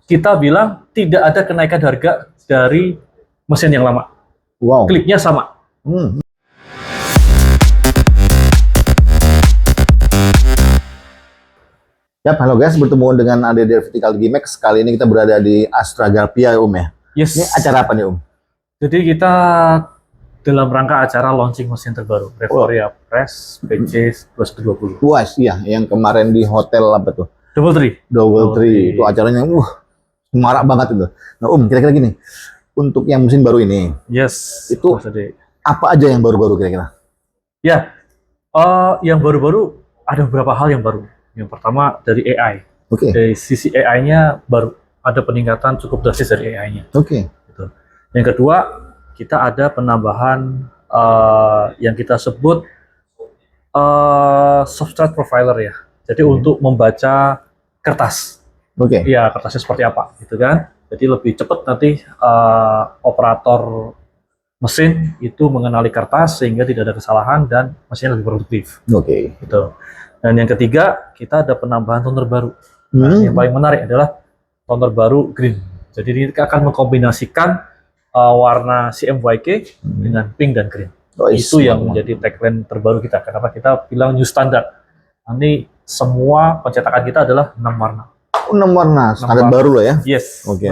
kita bilang tidak ada kenaikan harga dari mesin yang lama. Wow. Kliknya sama. Yap, halo guys, bertemu dengan Ade dari Vertical Gimex. Kali ini kita berada di Astra Gravia, ya. Yes. Ini acara apa nih, Jadi kita dalam rangka acara launching mesin terbaru, Reforia Press PC 2120. Wah, iya, yang kemarin di hotel apa tuh? Double Tree. Itu acaranya, marak banget itu. Nah, kira-kira gini, untuk yang mesin baru ini, Yes. itu apa aja yang baru-baru kira-kira? Ya, yang baru-baru ada beberapa hal yang baru. Yang pertama dari AI. Oke. Dari sisi AI-nya baru ada peningkatan cukup drastis dari AI-nya. Oke. Gitu. Yang kedua, kita ada penambahan yang kita sebut substrate profiler ya. Jadi untuk membaca kertas. Oke. Ya, kertasnya seperti apa, gitu kan? Jadi lebih cepat nanti operator mesin itu mengenali kertas sehingga tidak ada kesalahan dan mesinnya lebih produktif. Oke. Gitu. Dan yang ketiga, kita ada penambahan toner baru. Nah, yang paling menarik adalah toner baru green. Jadi ini akan mengkombinasikan warna CMYK dengan pink dan green. Itu yang menjadi tagline terbaru kita. Kenapa kita bilang new standard? Nanti semua pencetakan kita adalah 6 warna. 6 warna, standar baru loh ya? Yes. Oke.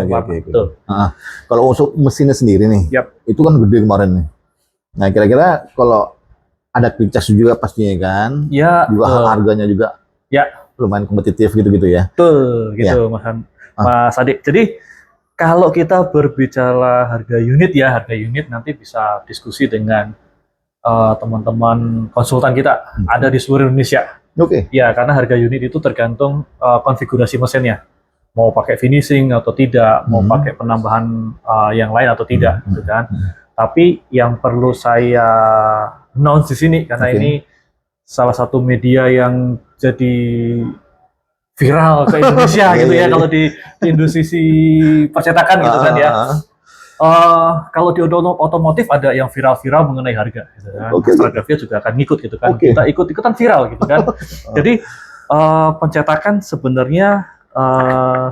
Kalau untuk mesinnya sendiri nih, itu kan gede kemarin nih. Nah, kira-kira kalau ada quick charge juga pastinya kan? Ya. Juga harganya juga lumayan kompetitif gitu-gitu ya? Betul, gitu Mas Adik. Jadi kalau kita berbicara harga unit nanti bisa diskusi dengan teman-teman konsultan kita ada di seluruh Indonesia. Oke. Ya, karena harga unit itu tergantung konfigurasi mesinnya. Mau pakai finishing atau tidak, mau pakai penambahan yang lain atau tidak, gitu kan. Tapi yang perlu saya announce di sini karena ini salah satu media yang jadi viral ke Indonesia gitu ya kalau di industri percetakan gitu kan ya. Kalau di otomotif ada yang viral-viral mengenai harga gitu kan. Astra Gravia juga akan ngikut gitu kan. Kita ikut-ikutan viral gitu kan. Jadi pencetakan sebenarnya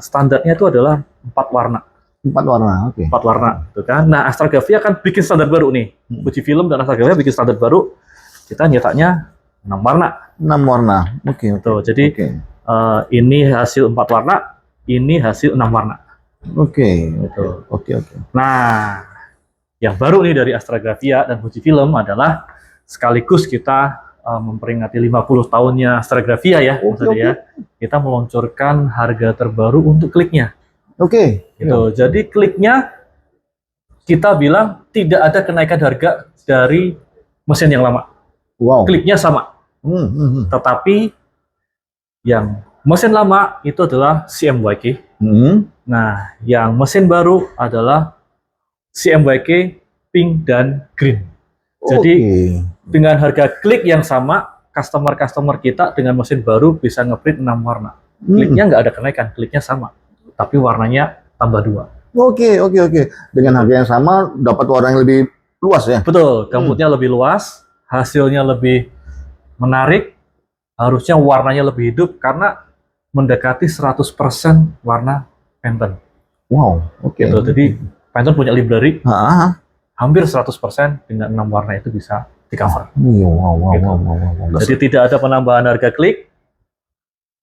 standarnya itu adalah 4 warna. 4 warna, 4 warna, gitu kan. Nah, Astra Gravia akan bikin standar baru nih. Fujifilm dan Astra Gravia bikin standar baru. Kita nyetaknya 6 warna. 6 warna, oke. Jadi ini hasil 4 warna, ini hasil 6 warna. Oke. Nah, yang baru nih dari Astra Gravia dan Fujifilm adalah sekaligus kita memperingati 50 tahunnya Astra Gravia ya, maksudnya kita meluncurkan harga terbaru untuk kliknya. Gitu. Jadi kliknya kita bilang tidak ada kenaikan harga dari mesin yang lama. Kliknya sama. Tetapi yang mesin lama itu adalah CMYK. Nah, yang mesin baru adalah CMYK pink dan green. Jadi dengan harga klik yang sama, customer kita dengan mesin baru bisa ngeprint 6 warna. Kliknya nggak ada kenaikan, kliknya sama. Tapi warnanya tambah 2. Oke. Dengan harga yang sama, dapat warna yang lebih luas ya? Betul, gambutnya lebih luas, hasilnya lebih menarik, harusnya warnanya lebih hidup karena mendekati 100% warna Pantone. Gitu. Jadi Pantone punya library, hampir 100% dengan 6 warna itu bisa di-cover. Jadi tidak ada penambahan harga klik,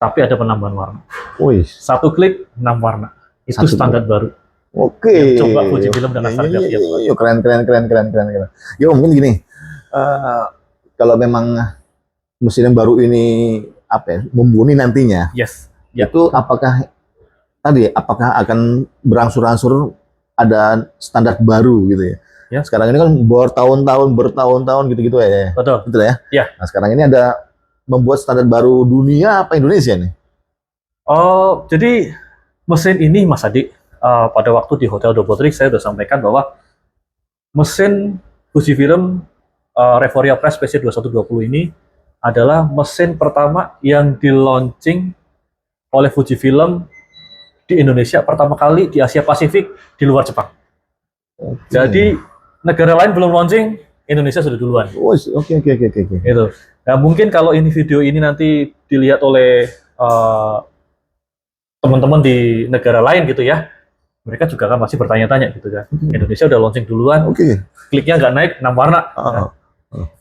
tapi ada penambahan warna. 1 klik 6 warna. Itu standar baru. Coba Fujifilm dan Astra Gravia. Keren. Ya mungkin gini, kalau memang mesin yang baru ini mumpuni nantinya, itu apakah akan berangsur-angsur ada standar baru gitu ya? Sekarang ini kan bertahun-tahun gitu ya. Betul ya? Nah sekarang ini ada membuat standar baru dunia apa Indonesia nih? Jadi mesin ini Mas Adi, pada waktu di Hotel Double Tree saya sudah sampaikan bahwa mesin Fujifilm Reforia Press PC 2120 ini adalah mesin pertama yang di-launching oleh Fujifilm di Indonesia pertama kali di Asia Pasifik di luar Jepang. Jadi negara lain belum launching, Indonesia sudah duluan. Gitu. Nah, mungkin kalau ini video ini nanti dilihat oleh teman-teman di negara lain gitu ya, mereka juga kan masih bertanya-tanya gitu kan. Indonesia udah launching duluan, kliknya nggak naik, 6 warna.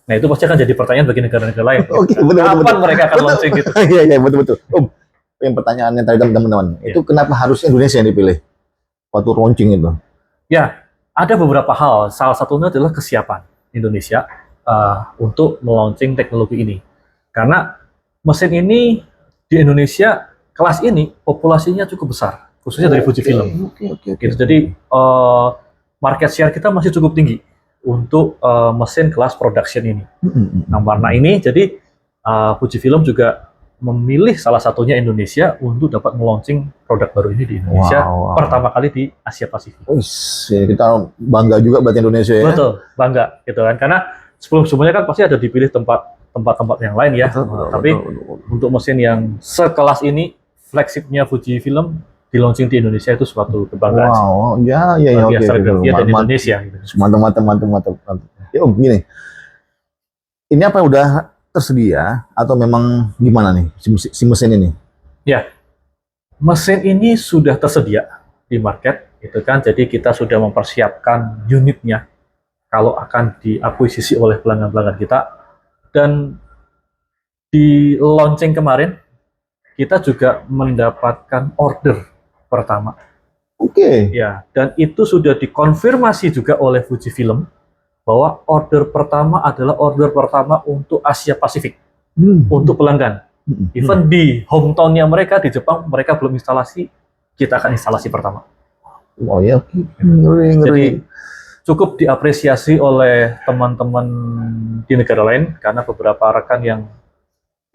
Nah itu pasti akan jadi pertanyaan bagi negara-negara lain. Kapan mereka akan launching gitu? Iya, betul. Yang pertanyaannya tadi teman-teman, itu kenapa harus Indonesia yang dipilih waktu launching itu? Ya, ada beberapa hal. Salah satunya adalah kesiapan Indonesia untuk melaunching teknologi ini. Karena mesin ini di Indonesia kelas ini populasinya cukup besar, khususnya dari Fujifilm. Gitu. Jadi market share kita masih cukup tinggi untuk mesin kelas production ini. Nah, warna ini, jadi Fujifilm juga memilih salah satunya Indonesia untuk dapat melaunching produk baru ini di Indonesia pertama kali di Asia Pasifik. Kita bangga juga buat Indonesia ya. Betul, bangga gitu kan. Karena sebelumnya kan pasti ada dipilih tempat-tempat yang lain ya. Tapi untuk mesin yang sekelas ini, flagshipnya Fujifilm di launching di Indonesia itu suatu kebanggaan. Oke. Dan Indonesia. Gitu. Mantap. Ya gini, ini apa udah tersedia atau memang gimana nih si mesin ini? Ya, mesin ini sudah tersedia di market, gitu kan. Jadi kita sudah mempersiapkan unitnya kalau akan diakuisisi oleh pelanggan-pelanggan kita. Dan di launching kemarin kita juga mendapatkan order pertama. Ya, dan itu sudah dikonfirmasi juga oleh Fujifilm bahwa order pertama adalah order pertama untuk Asia Pasifik, untuk pelanggan. Even di hometown-nya mereka di Jepang, mereka belum instalasi, kita akan instalasi pertama. Ngeri. Jadi cukup diapresiasi oleh teman-teman di negara lain, karena beberapa rekan yang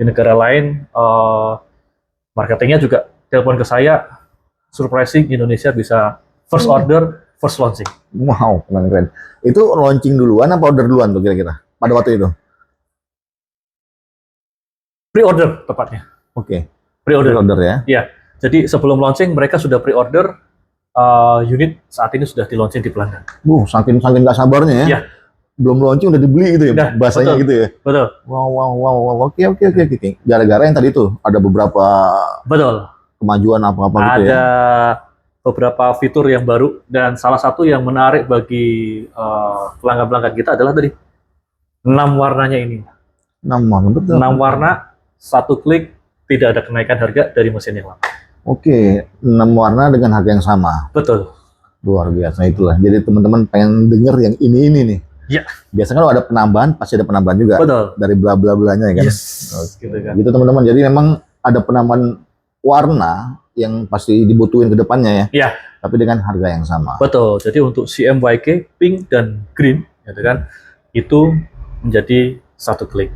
di negara lain, marketingnya juga telepon ke saya, surprising Indonesia bisa first order, first launching. Wow, keren. Itu launching duluan apa order duluan tuh kira-kira pada waktu itu? Pre-order tepatnya. Pre-order ya? Iya. Jadi sebelum launching mereka sudah pre-order, unit saat ini sudah di-launching di pelanggan. Saking nggak sabarnya ya? Iya. Belum launching udah dibeli gitu ya? Bahasanya gitu ya? Betul. Wow. Oke. Gara-gara yang tadi tuh ada beberapa kemajuan apa-apa gitu ya? Ada beberapa fitur yang baru, dan salah satu yang menarik bagi pelanggan-pelanggan kita adalah tadi 6 warnanya ini. 6 warna, betul. 6 warna, 1 klik, tidak ada kenaikan harga dari mesin yang lama. 6 warna dengan harga yang sama. Betul. Luar biasa itulah. Jadi teman-teman pengen denger yang ini nih. Ya. Biasanya kalau ada penambahan, pasti ada penambahan juga. Betul. Dari bla-bla-blanya kan. Gitu kan. Gitu teman-teman. Jadi memang ada penambahan warna yang pasti dibutuhin ke depannya ya. Iya. Tapi dengan harga yang sama. Betul. Jadi untuk CMYK, pink dan green, gitu kan, itu menjadi 1 klik.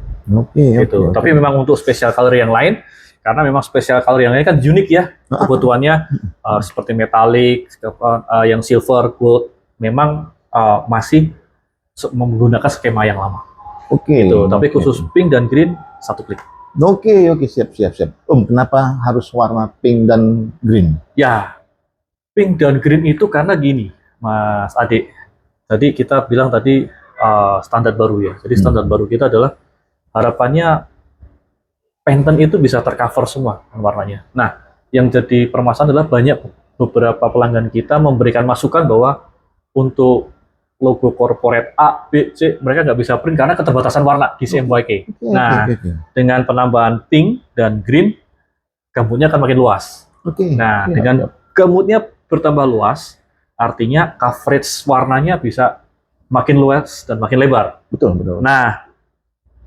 Gitu. Tapi memang untuk special color yang lain, karena memang special color yang lain kan unik ya kebutuhannya, seperti metalik, yang silver, gold, memang masih menggunakan skema yang lama. Gitu. Tapi khusus pink dan green 1 klik. Oke, siap. Kenapa harus warna pink dan green? Ya, pink dan green itu karena gini, Mas Ade. Tadi kita bilang tadi standar baru ya. Jadi standar baru kita adalah harapannya Pantone itu bisa tercover semua warnanya. Nah, yang jadi permasalahan adalah banyak beberapa pelanggan kita memberikan masukan bahwa untuk logo corporate A, B, C, mereka nggak bisa print karena keterbatasan warna di CMYK. Dengan penambahan pink dan green, gambutnya akan makin luas. Dengan gambutnya bertambah luas, artinya coverage warnanya bisa makin luas dan makin lebar. Betul. Nah,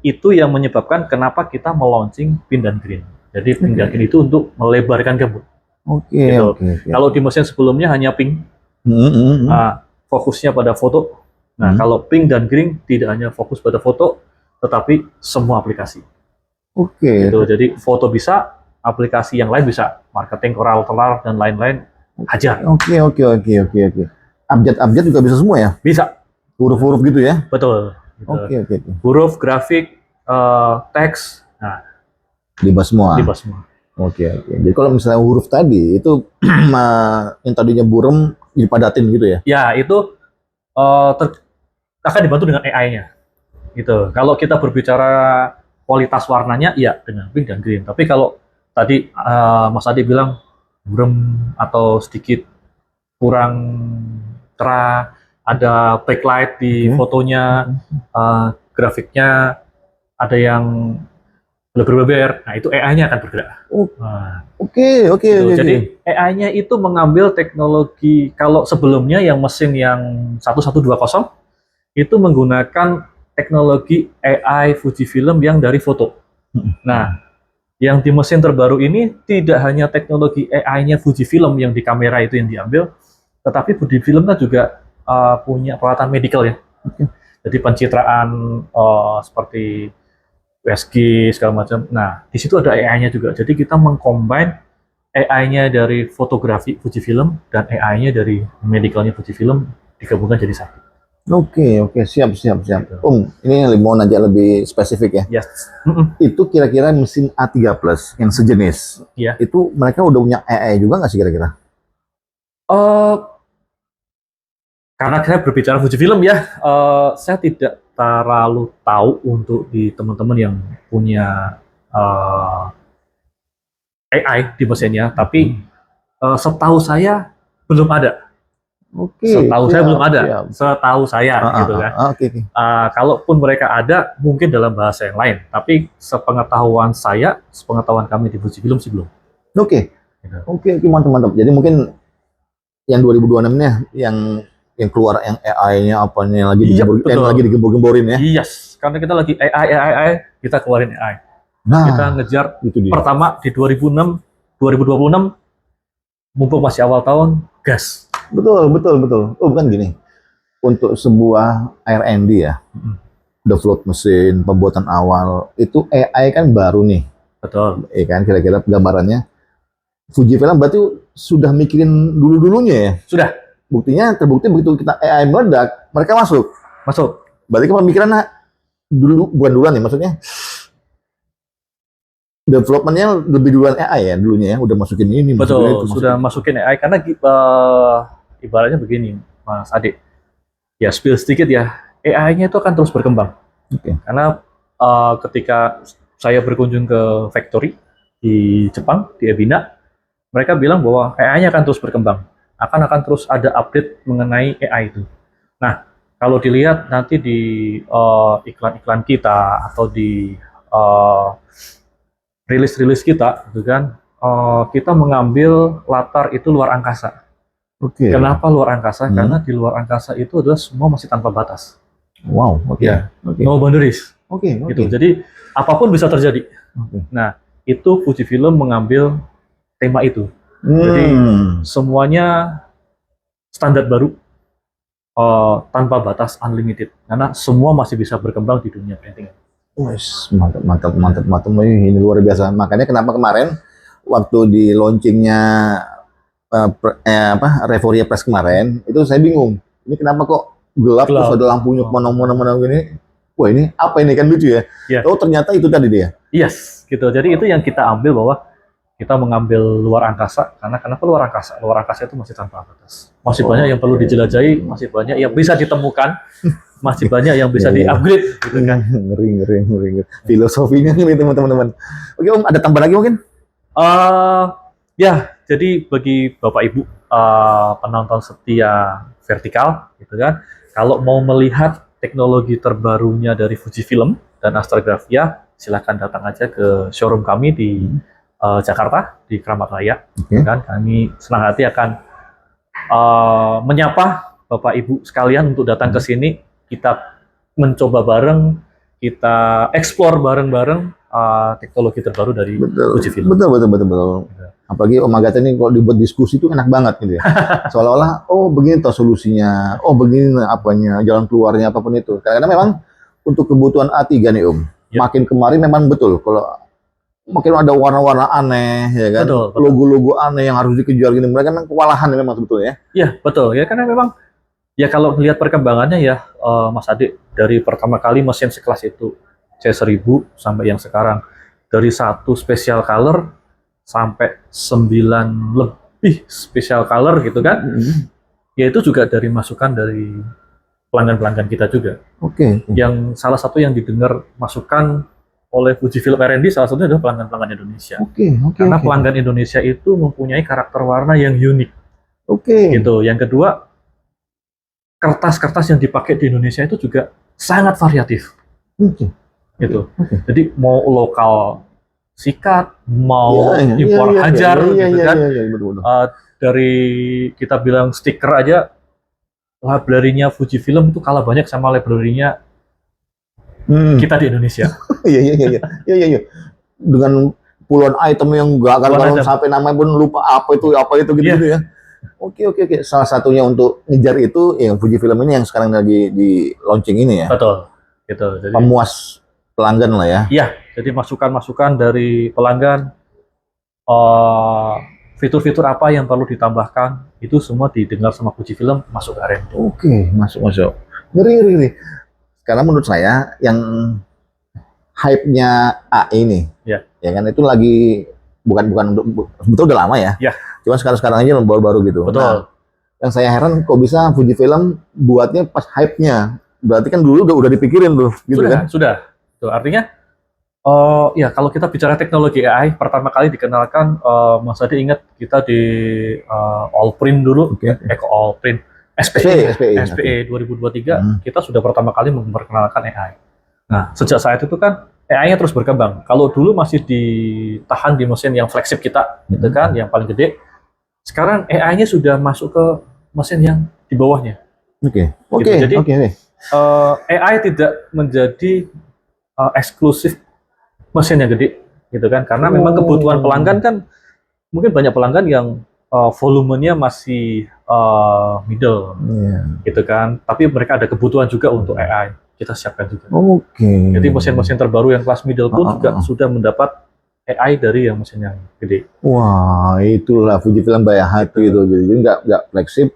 itu yang menyebabkan kenapa kita melaunching pink dan green. Jadi pink dan green itu untuk melebarkan gambut. Gitu. Kalau di mesin sebelumnya hanya pink, fokusnya pada foto. Nah, kalau pink dan green tidak hanya fokus pada foto, tetapi semua aplikasi. Gitu. Jadi foto bisa, aplikasi yang lain bisa, marketing, Corel Draw dan lain-lain, hajar. Oke. Abjad juga bisa semua ya? Bisa. Huruf-huruf gitu ya? Betul. Gitu. Oke. Huruf, grafik, teks, nah, dibahas semua. Oke. Jadi kalau misalnya huruf tadi itu yang tadinya burem dipadatin gitu ya? Ya, itu akan dibantu dengan AI-nya. Gitu. Kalau kita berbicara kualitas warnanya, ya dengan pink dan green. Tapi kalau tadi Mas Adi bilang burem atau sedikit kurang cerah, ada backlight di fotonya, grafiknya ada yang berbeber, nah itu AI-nya akan bergerak. Jadi AI-nya itu mengambil teknologi, kalau sebelumnya yang mesin yang 1120 itu menggunakan teknologi AI Fujifilm yang dari foto. Nah, yang di mesin terbaru ini tidak hanya teknologi AI-nya Fujifilm yang di kamera itu yang diambil, tetapi Fujifilm kan juga punya peralatan medical ya. Jadi pencitraan seperti USG segala macam. Nah, di situ ada AI-nya juga. Jadi kita mengcombine AI-nya dari fotografi Fujifilm dan AI-nya dari medicalnya Fujifilm digabungkan jadi satu. Oke, siap. Ini yang mau nanya lebih spesifik ya. Yes. Itu kira-kira mesin A3 Plus yang sejenis. Iya. Itu mereka udah punya AI juga nggak sih kira-kira? Karena saya berbicara Fujifilm ya, saya tidak terlalu tahu untuk di teman-teman yang punya AI di mesinnya, tapi setahu saya belum ada. Saya belum ada. Setahu saya gitu kan. Kalaupun mereka ada, mungkin dalam bahasa yang lain. Tapi sepengetahuan saya, sepengetahuan kami di Fujifilm sih belum. Oke, mantap. Jadi mungkin yang 2026 nya yang keluar yang AI-nya apanya lagi digembor-gemborin ya. Yes, karena kita lagi AI, kita keluarin AI. Nah, kita ngejar pertama di 2026, mumpung masih awal tahun, gas. Betul. Oh, bukan gini. Untuk sebuah R&D ya, develop mesin, pembuatan awal, itu AI kan baru nih. Betul. Kan kira-kira gambarannya. Fujifilm berarti sudah mikirin dulu-dulunya ya? Sudah. Buktinya terbukti begitu kita AI meledak, mereka masuk. Berarti kan pemikirannya bukan duluan ya, maksudnya developmentnya lebih duluan AI ya dulunya ya, udah masukin ini. Betul, sudah masukin AI karena ibaratnya begini, Mas Adik. Ya spill sedikit ya, AI-nya itu akan terus berkembang. Karena ketika saya berkunjung ke factory di Jepang, di Ebina, mereka bilang bahwa AI-nya akan terus berkembang. Akan terus ada update mengenai AI itu. Nah, kalau dilihat nanti di iklan-iklan kita atau di rilis-rilis kita, gitu kan, kita mengambil latar itu luar angkasa. Kenapa luar angkasa? Karena di luar angkasa itu adalah semua masih tanpa batas. Wow, no boundaries. Gitu. Jadi apapun bisa terjadi. Nah, itu Fujifilm mengambil tema itu. Jadi semuanya standar baru, tanpa batas, unlimited. Karena semua masih bisa berkembang di dunia printing. Mantap. Ini luar biasa. Makanya kenapa kemarin waktu di launchingnya Revoria Press kemarin, itu saya bingung. Ini kenapa kok gelap. Terus ada lampunya mana gini. Wah, ini apa ini, kan lucu ya? Oh, ternyata itu tadi dia. Yes, gitu. Jadi itu yang kita ambil, bahwa kita mengambil luar angkasa. Karena kenapa luar angkasa? Luar angkasa itu masih tanpa batas. Masih banyak yang perlu dijelajahi, masih banyak yang bisa ditemukan, masih banyak yang bisa di-upgrade, gitu kan. Ngeri. Filosofinya nih teman-teman. Oke, Om, ada tambah lagi mungkin? Ya, jadi bagi Bapak Ibu penonton setia vertikal, gitu kan, kalau mau melihat teknologi terbarunya dari Fujifilm dan Astragrafia, silakan datang aja ke showroom kami di Jakarta, di Kramat Raya. Kan kami senang hati akan menyapa Bapak Ibu sekalian untuk datang ke sini. Kita mencoba bareng, kita explore bareng-bareng teknologi terbaru dari Fujifilm. Betul. Apalagi Om Agatha ini kalau dibuat diskusi itu enak banget gitu ya. Seolah-olah, oh begini toh solusinya, oh begini apanya, jalan keluarnya, apapun itu. Karena memang untuk kebutuhan A3 nih Om, makin kemarin memang betul, kalau makin ada warna-warna aneh, ya kan, logo-logo aneh yang harus dikejar gini, mereka memang kewalahan memang sebetulnya. Iya, betul. Ya karena memang, ya kalau melihat perkembangannya ya, Mas Adik, dari pertama kali mesin sekelas itu, C1000 sampai yang sekarang, dari satu special color sampai 9 lebih special color gitu kan, ya itu juga dari masukan dari pelanggan-pelanggan kita juga. Yang salah satu yang didengar masukan oleh Fujifilm R&D salah satunya adalah pelanggan-pelanggan Indonesia. Karena pelanggan Indonesia itu mempunyai karakter warna yang unik. Gitu. Yang kedua, kertas-kertas yang dipakai di Indonesia itu juga sangat variatif. Gitu. Jadi mau lokal sikat, mau impor hajar, gitu kan. Dari kita bilang stiker aja, library-nya Fujifilm itu kalah banyak sama library-nya kita di Indonesia. Iya. Dengan puluhan item yang gak akan sampai namanya pun lupa apa itu gitu ya. Oke. Salah satunya untuk ngejar itu yang Fujifilm ini yang sekarang lagi di launching ini ya. Betul. Gitu. Jadi, pemuas pelanggan lah ya. Iya. Jadi masukan-masukan dari pelanggan, fitur-fitur apa yang perlu ditambahkan itu semua didengar sama Fujifilm, masuk ke R&D. Masuk. Ngeri. Karena menurut saya yang hype-nya AI ini, ya kan itu lagi bukan betul udah lama ya. Cuma sekarang aja baru-baru gitu. Betul. Nah, yang saya heran kok bisa Fujifilm buatnya pas hype-nya. Berarti kan dulu udah dipikirin tuh, gitu kan? Sudah. Tuh, artinya, ya kalau kita bicara teknologi AI, pertama kali dikenalkan, Mas Adi ingat kita di Allprint dulu, Allprint. SPE 2023, kita sudah pertama kali memperkenalkan AI. Nah, sejak saat itu kan AI-nya terus berkembang. Kalau dulu masih ditahan di mesin yang flagship kita, gitu kan, yang paling gede. Sekarang AI-nya sudah masuk ke mesin yang di bawahnya. Jadi AI tidak menjadi eksklusif mesin yang gede, gitu kan? Karena memang kebutuhan pelanggan kan, mungkin banyak pelanggan yang volumenya masih middle, gitu kan. Tapi mereka ada kebutuhan juga untuk AI, kita siapkan juga. Jadi mesin-mesin terbaru yang kelas middle pun juga sudah mendapat AI dari yang mesin yang gede. Wah, itulah Fujifilm by hati itu. Jadi nggak flagship,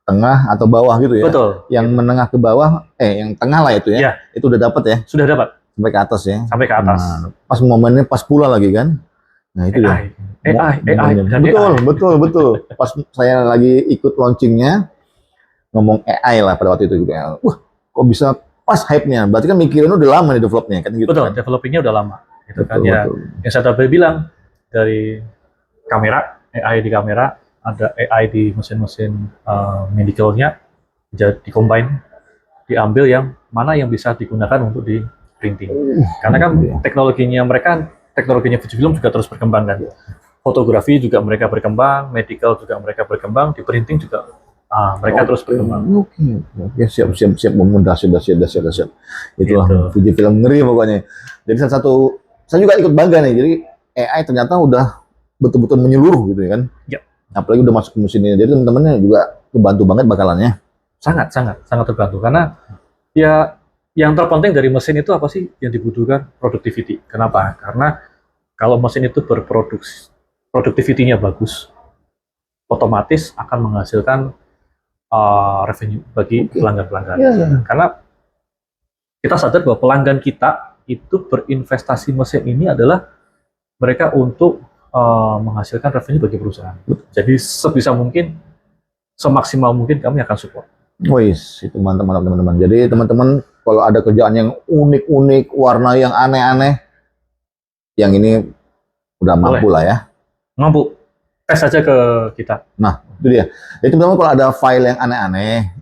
tengah atau bawah gitu ya. Betul. Yang menengah ke bawah, yang tengah lah itu ya. Itu udah dapat ya. Sudah dapat. Sampai ke atas ya. Sampai ke atas. Nah, pas momennya pas pula lagi kan. Nah itu AI. Betul. Pas saya lagi ikut launchingnya, ngomong AI lah pada waktu itu juga. Wah, kok bisa pas hype-nya? Berarti kan mikirin udah lama nih developnya kan gitu. Betul, developingnya udah lama. Gitu kan ya. Yang saya tadi bilang dari kamera, AI di kamera, ada AI di mesin-mesin medicalnya, jadi combine, diambil yang mana yang bisa digunakan untuk di printing. Karena kan teknologinya Fujifilm juga terus berkembang kan. Fotografi juga mereka berkembang, medical juga mereka berkembang, di printing juga mereka terus berkembang. Siap dahsyat. Itulah Fujifilm ngeri pokoknya. Jadi salah satu, saya juga ikut bangga nih. Jadi AI ternyata udah betul-betul menyeluruh gitu ya kan. Apalagi udah masuk ke mesin ini. Jadi teman-temannya juga kebantu banget bakalannya. Sangat terbantu karena ya yang terpenting dari mesin itu apa sih yang dibutuhkan? Productivity. Kenapa? Karena kalau mesin itu berproduksi, productivity-nya bagus, otomatis akan menghasilkan revenue bagi pelanggan-pelanggan. Karena kita sadar bahwa pelanggan kita itu berinvestasi mesin ini adalah mereka untuk menghasilkan revenue bagi perusahaan. Jadi sebisa mungkin, semaksimal mungkin kami akan support. Itu mantap teman-teman. Jadi teman-teman kalau ada kerjaan yang unik-unik, warna yang aneh-aneh, yang ini udah mampu lah ya. Mampu. Tes aja ke kita. Nah, itu dia. Jadi teman-teman kalau ada file yang aneh-aneh,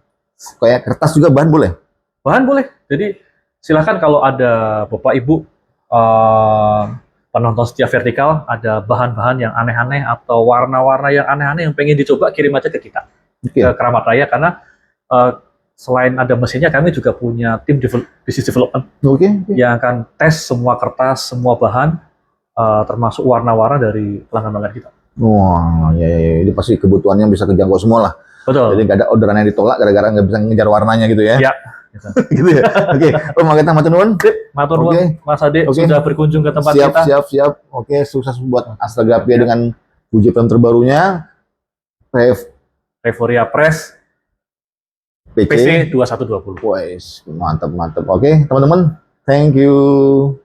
kayak kertas juga bahan boleh? Bahan boleh. Jadi silakan kalau ada Bapak Ibu penonton setia vertikal, ada bahan-bahan yang aneh-aneh atau warna-warna yang aneh-aneh yang pengen dicoba, kirim aja ke kita. Ke Keramat Raya, karena selain ada mesinnya, kami juga punya tim business development yang akan tes semua kertas, semua bahan, termasuk warna-warna dari pelanggan-pelanggan kita. Wah, ya. Ini pasti kebutuhannya bisa kejangkau semua lah. Betul. Jadi nggak ada orderan yang ditolak gara-gara nggak bisa ngejar warnanya gitu ya. Iya. Gitu ya. Kita matur nuwun. Matur nuwun, Mas Ade sudah berkunjung ke tempat kita. Siap. Sukses buat Astragrafia dengan Fujifilm terbarunya. Revoria Press PC 2120. Mantap. Teman-teman, thank you.